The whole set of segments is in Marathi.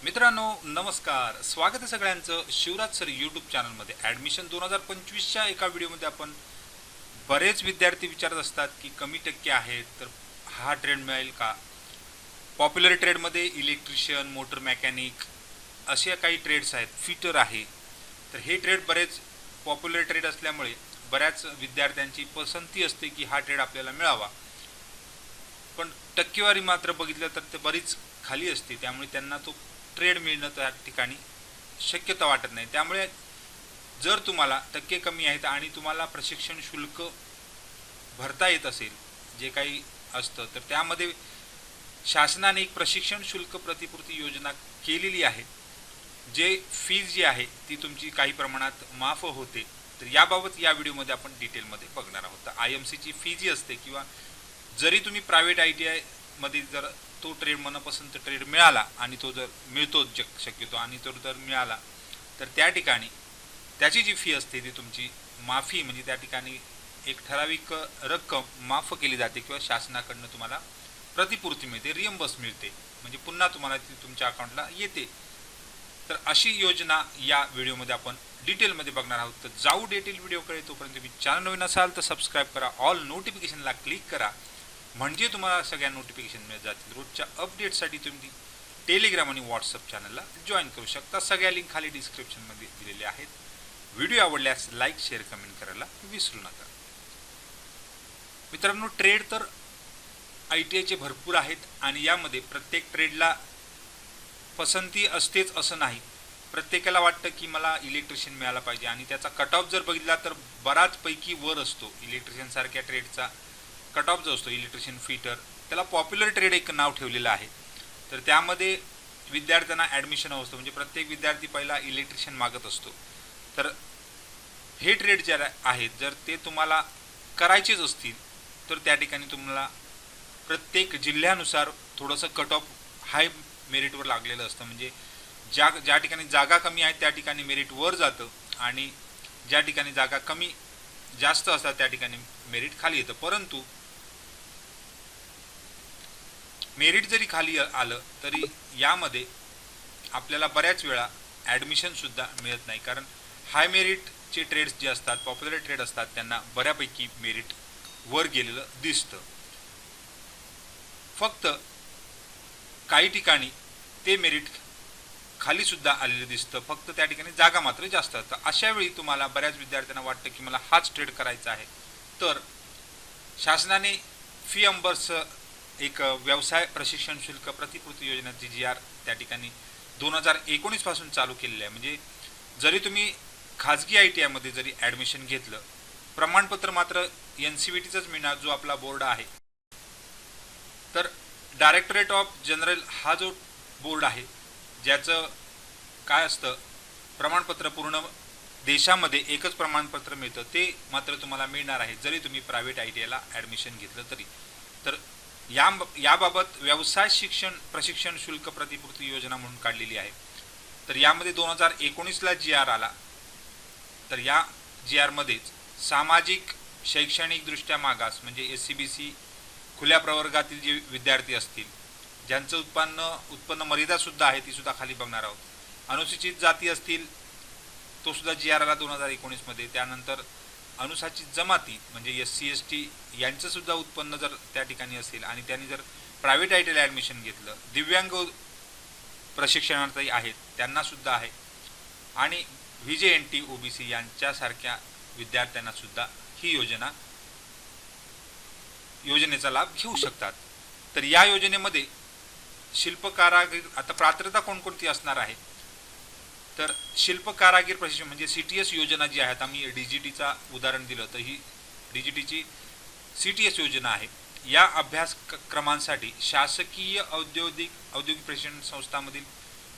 मित्रांनो नमस्कार, स्वागत आहे सगळ्यांचं शिवराज सर यूट्यूब चॅनलमध्ये. ॲडमिशन 2025च्या एका व्हिडिओमध्ये आपण बरेच विद्यार्थी विचारत असतात की कमी टक्के आहेत तर हा ट्रेड मिळेल का. पॉप्युलर ट्रेडमध्ये इलेक्ट्रिशियन, मोटर मेकॅनिक असे काही ट्रेड्स आहेत, फिटर आहे. तर हे ट्रेड बरेच पॉप्युलर ट्रेड असल्यामुळे बऱ्याच विद्यार्थ्यांची पसंती असते की हा ट्रेड आपल्याला मिळावा. पण टक्केवारी मात्र बघितलं तर ते बरीच खाली असते, त्यामुळे त्यांना तो ट्रेड मिळणं त्या ठिकाणी शक्यता वाटत नाही. त्यामुळे जर तुम्हाला टक्के कमी आहेत आणि तुम्हाला प्रशिक्षण शुल्क भरता येत असेल जे काही असतं, तर त्यामध्ये शासनाने एक प्रशिक्षण शुल्क प्रतिपूर्ती योजना केलेली आहे. जे फीज जी आहे ती तुमची काही प्रमाणात माफ होते. तर याबाबत या व्हिडिओमध्ये आपण डिटेलमध्ये बघणार आहोत. IMCची फी जी असते किंवा जरी तुम्ही प्रायव्हेट ITI मध्ये जर तो ट्रेड मनपसंत ट्रेड मिळाला आणि तो जर मिळतो शक्यतो आणि तो जर मिळाला तर त्या ठिकाणी त्याची जी फी असते ती तुमची माफी म्हणजे त्या ठिकाणी एक ठराविक रक्कम माफ केली जाते किंवा शासनाकडनं तुम्हाला प्रतिपूर्ती मिळते, रिएम्बर्स मिळते, म्हणजे पुन्हा तुम्हाला ती तुमच्या अकाउंटला येते. तर अशी योजना या व्हिडिओमध्ये आपण डिटेलमध्ये बघणार आहोत. तर जाऊ डिटेल व्हिडिओकडे. तोपर्यंत तुम्ही चॅनल नवीन असाल तर सबस्क्राईब करा, ऑल नोटिफिकेशनला क्लिक करा, म्हणजे तुम्हाला सगळ्या नोटिफिकेशन मिळत जातील. रोजच्या अपडेटसाठी तुम्ही टेलिग्राम आणि व्हॉट्सअप चॅनलला जॉईन करू शकता. सगळ्या लिंक खाली डिस्क्रिप्शनमध्ये दिलेले आहेत. व्हिडिओ आवडल्यास लाईक, शेअर, कमेंट करायला विसरू नका. मित्रांनो, ट्रेड तर ITIचे भरपूर आहेत आणि यामध्ये प्रत्येक ट्रेडला पसंती असतेच असं नाही. प्रत्येकाला वाटतं की मला इलेक्ट्रिशियन मिळाला पाहिजे आणि त्याचा कट ऑफ जर बघितला तर बराचपैकी वर असतो. इलेक्ट्रिशियन सारख्या ट्रेडचा कट ऑफ जो असतो, इलेक्ट्रिशियन, फिटर, त्याला पॉप्युलर ट्रेड एक नाव ठेवलेलं आहे. तर त्यामध्ये विद्यार्थ्यांना ॲडमिशन असतो, म्हणजे प्रत्येक विद्यार्थी पहिला इलेक्ट्रिशियन मागत असतो. तर हे ट्रेड जे आहेत जर ते तुम्हाला करायचेच असतील तर त्या ठिकाणी तुम्हाला प्रत्येक जिल्ह्यानुसार थोडंसं कट ऑफ हाय मेरिटवर लागलेलं असतं. म्हणजे ज्या ठिकाणी जागा कमी आहेत त्या ठिकाणी मेरिट वर जातं आणि ज्या ठिकाणी जागा कमी जास्त असतात त्या ठिकाणी मेरिट खाली येतं. परंतु मेरिट जरी खाली आलं तरी यामध्ये आपल्याला बऱ्याच वेळा ॲडमिशनसुद्धा मिळत नाही, कारण हाय मेरिटचे ट्रेड्स जे असतात, पॉप्युलर ट्रेड असतात, त्यांना बऱ्यापैकी मेरिट वर गेलेलं दिसतं. फक्त काही ठिकाणी ते मेरिट खालीसुद्धा आलेलं दिसतं, फक्त त्या ठिकाणी जागा मात्र जास्त असतात. अशा वेळी तुम्हाला बऱ्याच विद्यार्थ्यांना वाटतं की मला हाच ट्रेड करायचा आहे. तर शासनाने फी अंबर्स एक व्यवसाय प्रशिक्षण शुल्क प्रतिपूर्ती योजनेची GR त्या ठिकाणी 2019 पासून चालू केलेली आहे. म्हणजे जरी तुम्ही खाजगी ITI मध्ये जरी ॲडमिशन घेतलं, प्रमाणपत्र मात्र NCVTचंच मिळणार, जो आपला बोर्ड आहे. तर डायरेक्टरेट ऑफ जनरल हा जो बोर्ड आहे ज्याचं काय असतं, प्रमाणपत्र पूर्ण देशामध्ये एकच प्रमाणपत्र मिळतं, ते मात्र तुम्हाला मिळणार आहे जरी तुम्ही प्रायव्हेट ITIला ॲडमिशन घेतलं तरी. तर याबाबत व्यवसाय शिक्षण प्रशिक्षण शुल्क प्रतिपूर्ती योजना म्हणून काढलेली आहे. तर यामध्ये 2019ला GR आला. तर या GR मध्येच सामाजिक शैक्षणिकदृष्ट्या मागास म्हणजे SCBC खुल्या प्रवर्गातील जे विद्यार्थी असतील, ज्यांचं उत्पन्न मर्यादासुद्धा आहे, तीसुद्धा खाली बघणार आहोत. अनुसूचित जाती असतील, तो सुद्धा GR आला 2019 मध्ये. त्यानंतर अनुसूचित जमाती म्हणजे SC ST यांचंसुद्धा उत्पन्न जर त्या ठिकाणी असेल आणि त्यांनी जर प्रायव्हेट ITIला ॲडमिशन घेतलं, दिव्यांग प्रशिक्षणार्थी आहेत त्यांनासुद्धा आहे, आणि VJNT OBC यांच्यासारख्या विद्यार्थ्यांनासुद्धा ही योजनेचा लाभ घेऊ शकतात. तर या योजनेमध्ये शिल्पकारागीर, आता पात्रता कोणकोणती असणार आहे तर शिल्पकारागीर प्रशिक्षण म्हणजे CTS योजना जी आहे, आम्ही DGTचा उदाहरण दिलं तर ही DGTची CTS योजना आहे. या अभ्यासक्रमांसाठी शासकीय औद्योगिक प्रशिक्षण संस्थांमधील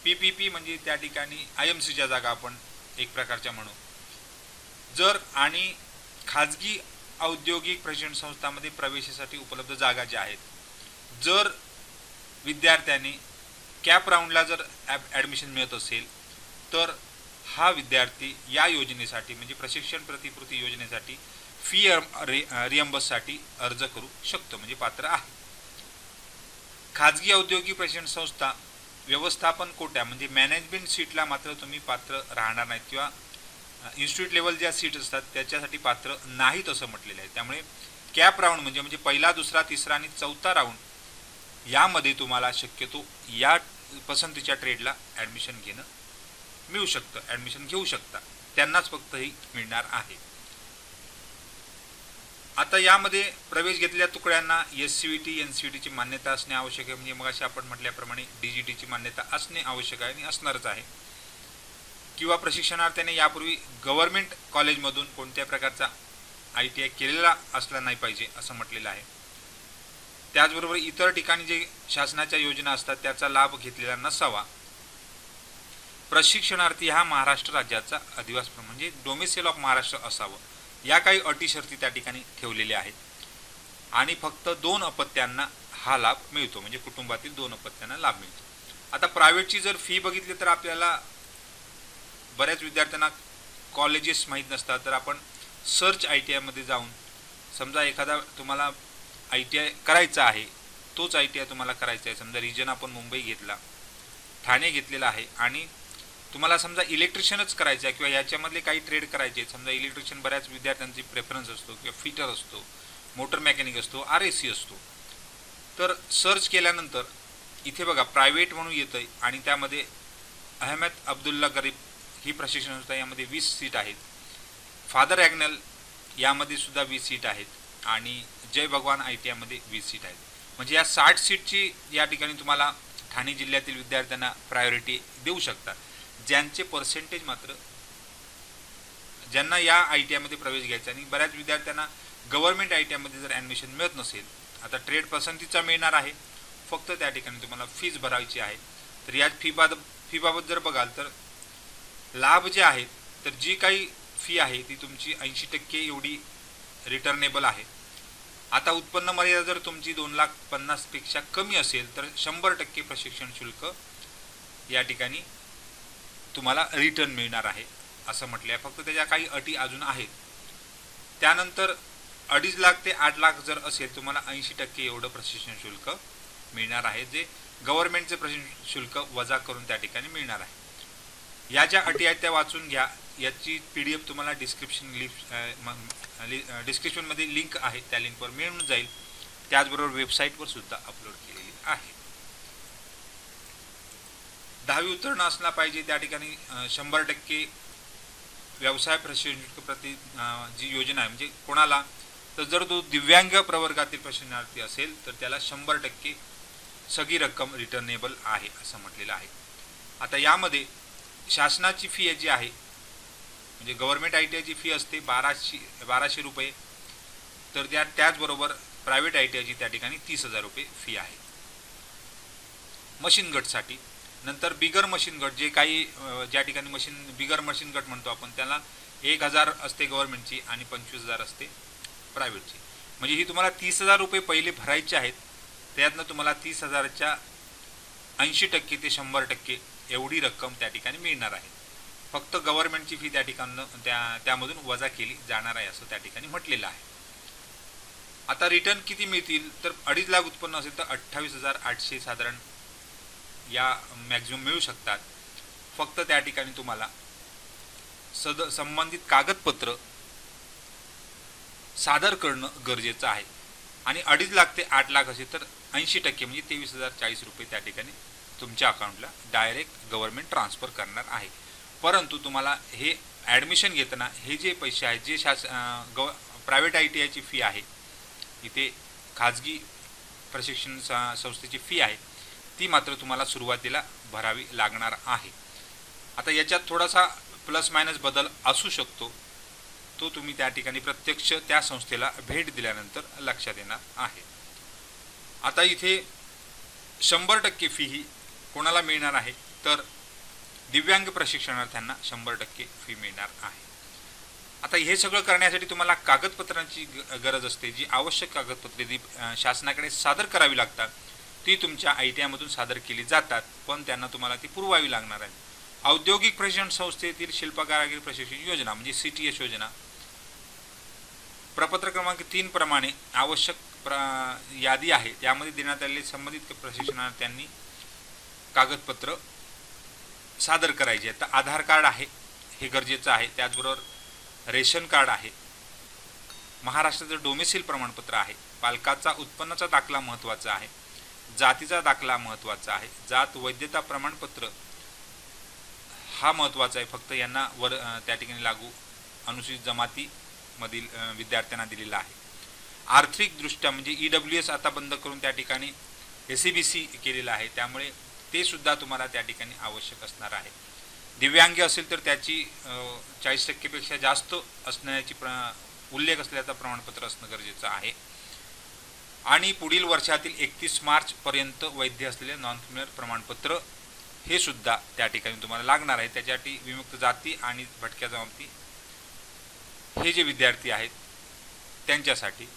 PPP म्हणजे त्या ठिकाणी IMCच्या जागा आपण एक प्रकारच्या म्हणू, जर आणि खाजगी औद्योगिक प्रशिक्षण संस्थांमध्ये प्रवेशासाठी उपलब्ध जागा ज्या आहेत, जर विद्यार्थ्यांनी कॅप राऊंडला जर ॲडमिशन मिळत असेल तर हा विद्यार्थी या योजनेसाठी म्हणजे प्रशिक्षण प्रतिपूर्ती योजनेसाठी फी रिएम्बर्ससाठी अर्ज करू शकतो, म्हणजे पात्र आहे. खाजगी औद्योगिक प्रशिक्षण संस्था व्यवस्थापन कोट्या म्हणजे मॅनेजमेंट सीटला मात्र तुम्ही पात्र राहणार नाहीत किंवा इन्स्टिट्यूट लेवल ज्या सीट असतात त्याच्यासाठी पात्र नाहीत असं म्हटलेलं आहे. त्यामुळे कॅप राऊंड म्हणजे पहिला, दुसरा, तिसरा आणि चौथा राऊंड यामध्ये तुम्हाला शक्यतो या पसंतीच्या ट्रेडला ॲडमिशन घेणं मिळू शकतं, ॲडमिशन घेऊ शकता, त्यांनाच फक्त ही मिळणार आहे. आता यामध्ये प्रवेश घेतलेल्या तुकड्यांना SCVT NCVT ची मान्यता असणे आवश्यक आहे. म्हणजे मगाशी आपण म्हटल्याप्रमाणे DGT ची मान्यता असणे आवश्यक आहे आणि असणारच आहे. किंवा प्रशिक्षणार्थ्याने यापूर्वी गव्हर्नमेंट कॉलेजमधून कोणत्या प्रकारचा ITI केलेला असला नाही पाहिजे असं म्हटलेलं आहे. त्याचबरोबर इतर ठिकाणी जे शासनाच्या योजना असतात त्याचा लाभ घेतलेला नसावा. प्रशिक्षणार्थी हा महाराष्ट्र राज्याचा अधिवासी म्हणजे डोमेसिल ऑफ महाराष्ट्र असावं, या काही अटी शर्ती त्या ठिकाणी ठेवलेल्या आहेत. आणि फक्त 2 अपत्यांना हा लाभ मिळतो, म्हणजे कुटुंबातील 2 अपत्यांना लाभ मिळतो. आता प्रायव्हेटची जर फी बघितली तर आपल्याला बऱ्याच विद्यार्थ्यांना कॉलेजेस माहीत नसतात, तर आपण सर्च ITI मध्ये जाऊन समजा एखादा तुम्हाला ITI करायचा आहे, तोच ITI तुम्हाला करायचा आहे, समजा रिजन आपण मुंबई घेतला, ठाणे घेतलेला आहे आणि तुम्हाला समजा इलेक्ट्रिशियनच करायचं आहे किंवा याच्यामधले काही ट्रेड करायचे, समजा इलेक्ट्रिशियन बऱ्याच विद्यार्थ्यांची प्रेफरन्स असतो किंवा फिटर असतो, मोटर मेकॅनिक असतो, RAC असतो. तर सर्च केल्यानंतर इथे बघा प्रायव्हेट म्हणून येतं आणि त्यामध्ये अहमद अब्दुल्ला गरीब ही प्रशिक्षण संस्था, यामध्ये 20 सीट आहेत. फादर ॲग्नल यामध्ये सुद्धा 20 सीट आहेत आणि जय भगवान ITI मध्ये 20 सीट आहेत. म्हणजे या 60 सीटची या ठिकाणी तुम्हाला ठाणे जिल्ह्यातील विद्यार्थ्यांना प्रायोरिटी देऊ शकतात, ज्यांचे पर्सेंटेज मात्र ज्यांना या ITI मध्ये प्रवेश घ्यायचा. आणि बऱ्याच विद्यार्थ्यांना गव्हर्नमेंट ITI मध्ये जर ॲडमिशन मिळत नसेल, आता ट्रेड पसंतीचा मिळणार आहे, फक्त त्या ठिकाणी तुम्हाला फीज भरायची आहे. तर या फीबाबत जर बघाल तर लाभ जे आहेत, तर जी काही फी आहे ती तुमची 80% एवढी रिटर्नेबल आहे. आता उत्पन्न मर्यादा जर तुमची 2,50,000 पेक्षा कमी असेल तर 100% प्रशिक्षण शुल्क या ठिकाणी तुम्हाला रिटर्न मिळणार आहे असं म्हटलं आहे. फक्त त्याच्या काही अटी अजून आहेत. त्यानंतर 2.5 लाख ते 8 लाख जर असेल तुम्हाला 80% एवढं प्रशिक्षण शुल्क मिळणार आहे, जे गव्हर्नमेंटचे प्रशिक्षण शुल्क वजा करून त्या ठिकाणी मिळणार आहे. या ज्या अटी आहेत त्या वाचून घ्या. याची PDF तुम्हाला डिस्क्रिप्शनमध्ये लिंक आहे, त्या लिंकवर मिळून जाईल. त्याचबरोबर वेबसाईटवर सुद्धा अपलोड केलेली आहे. 10वी उत्तीर्ण असला पाहिजे. त्या ठिकाणी 100% व्यवसाय प्रशिक्षण प्रति जी योजना आहे, म्हणजे कोणाला तर जर तो दिव्यांग प्रवर्गातील प्रशिक्षणार्थी असेल तर त्याला 100% सगळी रक्कम रिटर्नेबल आहे असं म्हटलेलं आहे. आता यामध्ये शासनाची फी जी आहे, म्हणजे गव्हर्नमेंट ITI ची फी असते 1200 रुपये, तर त्याचबरोबर प्रायव्हेट ITI ची त्या ठिकाणी 30,000 रुपये फी आहे मशीन गटसाठी. नंतर बिगर मशीन गट जे काही ज्या ठिकाणी बिगर मशीन गट म्हणतो आपण, त्याला 1,000 असते गव्हर्नमेंटची आणि 25,000 असते प्रायव्हेटची. म्हणजे ही तुम्हाला 30,000 रुपये पहिले भरायचे आहेत, त्यातनं तुम्हाला 30,000च्या 80% ते 100% एवढी रक्कम त्या ठिकाणी मिळणार आहे. फक्त गव्हर्नमेंटची फी त्या ठिकाणी त्यामधून वजा केली जाणार आहे असं त्या ठिकाणी म्हटलेलं आहे. आता रिटर्न किती मिळतील तर 2.5 लाख उत्पन्न असेल तर 28,800 साधारण या मॅक्झिमम मिळू शकतात. फक्त त्या ठिकाणी तुम्हाला संबंधित कागदपत्र सादर करणं गरजेचं आहे. आणि 2.5 लाख ते 8 लाख असेल तर 80% म्हणजे 23,040 रुपये त्या ठिकाणी तुमच्या अकाउंटला डायरेक्ट गव्हर्नमेंट ट्रान्सफर करणार आहे. परंतु तुम्हाला हे ॲडमिशन घेताना हे जे पैसे आहेत, जे प्रायव्हेट ITI ची फी आहे, इथे खाजगी प्रशिक्षण संस्थेची फी आहे, ती मात्र तुम्हाला सुरुवातीला भरावी लागणार आहे. आता याच्यात थोडासा प्लस मायनस बदल असू शकतो, तो तुम्ही त्या ठिकाणी प्रत्यक्ष त्या संस्थेला भेट दिल्यानंतर लक्षात येणार आहे. आता इथे 100% फी ही कोणाला मिळणार आहे तर दिव्यांग प्रशिक्षणार्थ्यांना 100% फी मिळणार आहे. आता हे सगळं करण्यासाठी तुम्हाला कागदपत्रांची गरज असते. जी आवश्यक कागदपत्रे शासनाकडे सादर करावी लागतात ती तुमच्या ITI मधून सादर केली जातात, पण त्यांना तुम्हाला ती पुरवावी लागणार आहे. औद्योगिक प्रशिक्षण संस्थेतील शिल्पकारागिरी प्रशिक्षण योजना म्हणजे CTS योजना प्रपत्र क्रमांक 3 प्रमाणे आवश्यक यादी आहे, त्यामध्ये देण्यात आलेले संबंधित प्रशिक्षणार्थ्यांनी कागदपत्र सादर करायचे आहेत. तर आधार कार्ड आहे, हे गरजेचं आहे. त्याचबरोबर रेशन कार्ड आहे, महाराष्ट्राचं डोमेसील प्रमाणपत्र आहे, पालकाचा उत्पन्नाचा दाखला महत्त्वाचा आहे, जातीचा दाखला महत्त्वाचा आहे, जात वैधता प्रमाणपत्र हा महत्त्वाचा आहे. फक्त यांना त्या ठिकाणी लागू अनुसूचित जमातीमधील विद्यार्थ्यांना दिलेला आहे. आर्थिकदृष्ट्या म्हणजे EWS आता बंद करून त्या ठिकाणी SEBC केलेलं आहे, त्यामुळे ते सुद्धा तुम्हाला त्या ठिकाणी आवश्यक असणार आहे. दिव्यांग असेल तर त्याची 40% जास्त असण्याची उल्लेख असल्याचं प्रमाणपत्र असणं गरजेचं आहे. आणि पुढील वर्षातील 31 मार्चपर्यंत वैध असलेले नॉन क्रिमिनल प्रमाणपत्र हे सुद्धा त्या ठिकाणी तुम्हाला लागणार आहे. त्याच्यासाठी विमुक्त जाती आणि भटक्या जमाती हे जे विद्यार्थी आहेत त्यांच्यासाठी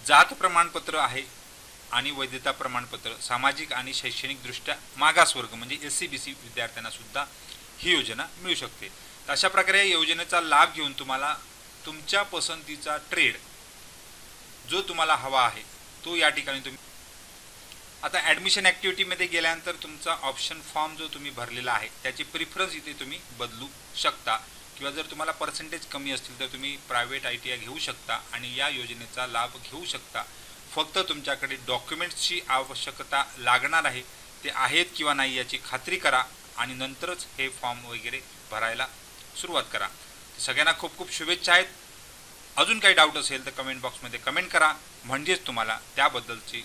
जात प्रमाणपत्र आहे आणि वैधता प्रमाणपत्र सामाजिक आणि शैक्षणिक दृष्ट्या मागासवर्ग म्हणजे SCBC विद्यार्थ्यांना सुद्धा ही योजना मिळू शकते. तर अशा प्रकारे या योजनेचा लाभ घेऊन तुम्हाला तुमच्या पसंतीचा ट्रेड जो तुम्हाला हवा आहे तो या ठिकाणी तुम्ही आता ॲडमिशन ॲक्टिव्हिटीमध्ये गेल्यानंतर तुमचा ऑप्शन फॉर्म जो तुम्ही भरलेला आहे त्याची प्रिफरन्स इथे तुम्ही बदलू शकता, किंवा जर तुम्हाला पर्सेंटेज कमी असतील तर तुम्ही प्रायव्हेट ITI घेऊ शकता आणि या योजनेचा लाभ घेऊ शकता. फक्त तुमच्याकडे डॉक्युमेंट्सची आवश्यकता लागणार आहे, ते आहेत किंवा नाही याची खात्री करा आणि नंतरच हे फॉर्म वगैरे भरायला सुरुवात करा. सगळ्यांना खूप खूप शुभेच्छा आहेत. अजून काही डाऊट असेल तर कमेंट बॉक्समध्ये कमेंट करा, म्हणजेच तुम्हाला त्याबद्दलची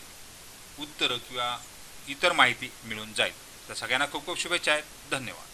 उत्तरं किंवा इतर माहिती मिळून जाईल. तर सगळ्यांना खूप खूप शुभेच्छा आहेत. धन्यवाद.